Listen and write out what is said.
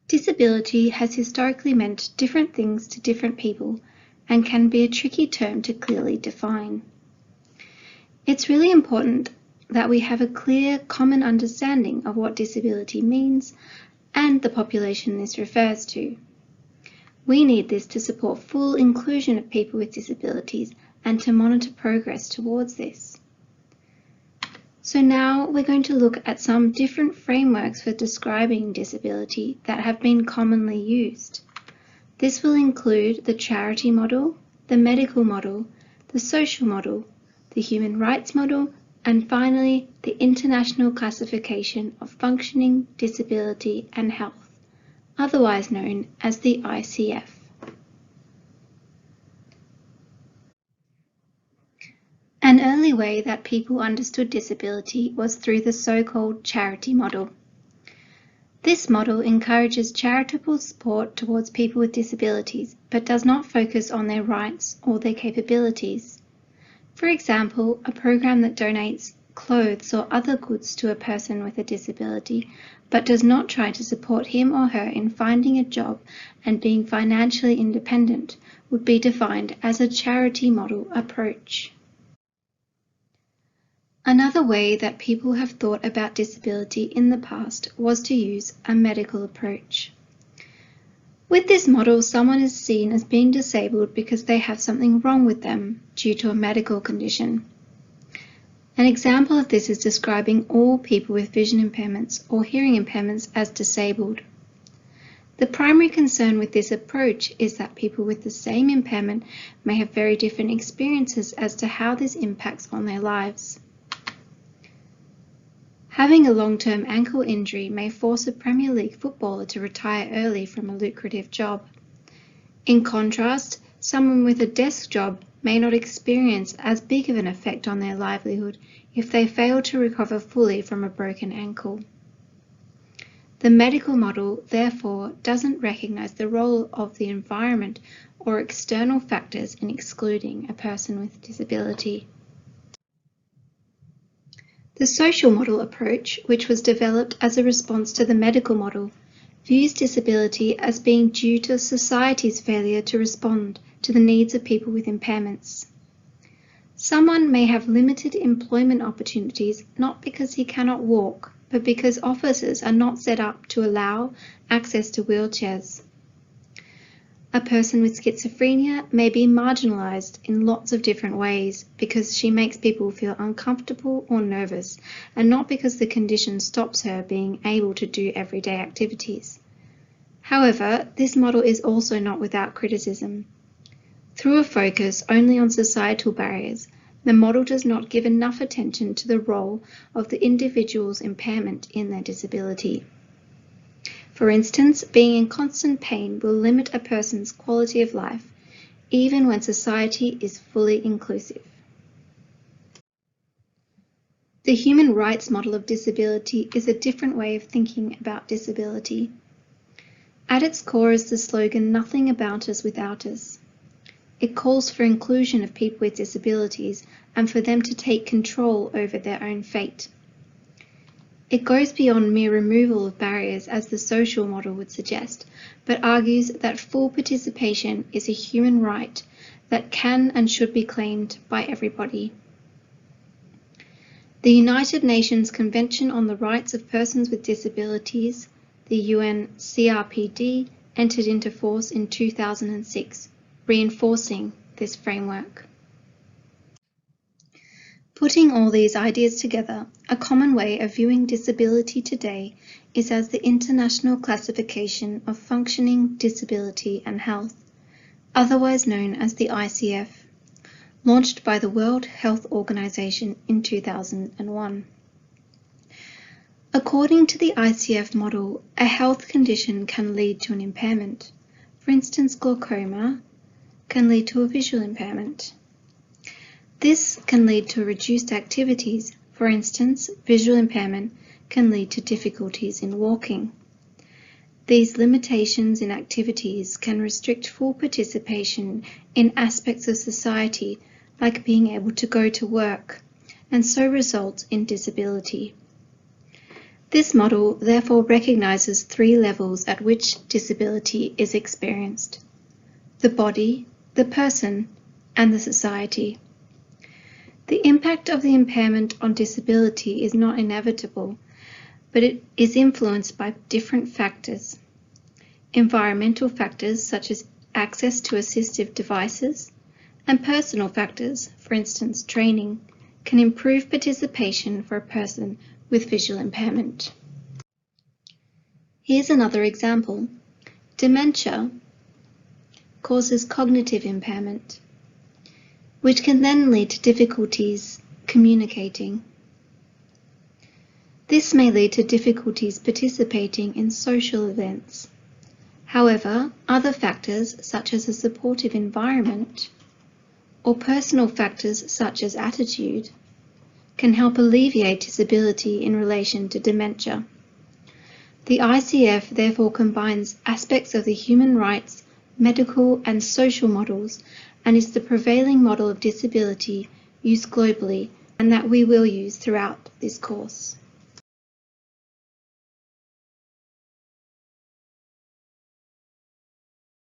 Disability has historically meant different things to different people and can be a tricky term to clearly define. It's really important that we have a clear, common understanding of what disability means and the population this refers to. We need this to support full inclusion of people with disabilities and to monitor progress towards this. So now we're going to look at some different frameworks for describing disability that have been commonly used. This will include the charity model, the medical model, the social model, the human rights model, and finally the International Classification of Functioning, Disability and Health, otherwise known as the ICF. An early way that people understood disability was through the so-called charity model. This model encourages charitable support towards people with disabilities, but does not focus on their rights or their capabilities. For example, a program that donates clothes or other goods to a person with a disability, but does not try to support him or her in finding a job and being financially independent, would be defined as a charity model approach. Another way that people have thought about disability in the past was to use a medical approach. With this model, someone is seen as being disabled because they have something wrong with them due to a medical condition. An example of this is describing all people with vision impairments or hearing impairments as disabled. The primary concern with this approach is that people with the same impairment may have very different experiences as to how this impacts on their lives. Having a long-term ankle injury may force a Premier League footballer to retire early from a lucrative job. In contrast, someone with a desk job may not experience as big of an effect on their livelihood if they fail to recover fully from a broken ankle. The medical model, therefore, doesn't recognise the role of the environment or external factors in excluding a person with disability. The social model approach, which was developed as a response to the medical model, views disability as being due to society's failure to respond to the needs of people with impairments. Someone may have limited employment opportunities not because he cannot walk, but because offices are not set up to allow access to wheelchairs. A person with schizophrenia may be marginalised in lots of different ways because she makes people feel uncomfortable or nervous, and not because the condition stops her being able to do everyday activities. However, this model is also not without criticism. Through a focus only on societal barriers, the model does not give enough attention to the role of the individual's impairment in their disability. For instance, being in constant pain will limit a person's quality of life, even when society is fully inclusive. The human rights model of disability is a different way of thinking about disability. At its core is the slogan, "Nothing about us without us." It calls for inclusion of people with disabilities and for them to take control over their own fate. It goes beyond mere removal of barriers, as the social model would suggest, but argues that full participation is a human right that can and should be claimed by everybody. The United Nations Convention on the Rights of Persons with Disabilities, the UN CRPD, entered into force in 2006, reinforcing this framework. Putting all these ideas together, a common way of viewing disability today is as the International Classification of Functioning, Disability and Health, otherwise known as the ICF, launched by the World Health Organization in 2001. According to the ICF model, a health condition can lead to an impairment. For instance, glaucoma can lead to a visual impairment. This can lead to reduced activities. For instance, visual impairment can lead to difficulties in walking. These limitations in activities can restrict full participation in aspects of society, like being able to go to work, and so result in disability. This model therefore recognises 3 levels at which disability is experienced: the body, the person, and the society. The impact of the impairment on disability is not inevitable, but it is influenced by different factors. Environmental factors such as access to assistive devices, and personal factors, for instance training, can improve participation for a person with visual impairment. Here's another example. Dementia causes cognitive impairment, which can then lead to difficulties communicating. This may lead to difficulties participating in social events. However, other factors such as a supportive environment or personal factors such as attitude can help alleviate disability in relation to dementia. The ICF therefore combines aspects of the human rights, medical and social models, and is the prevailing model of disability used globally and that we will use throughout this course.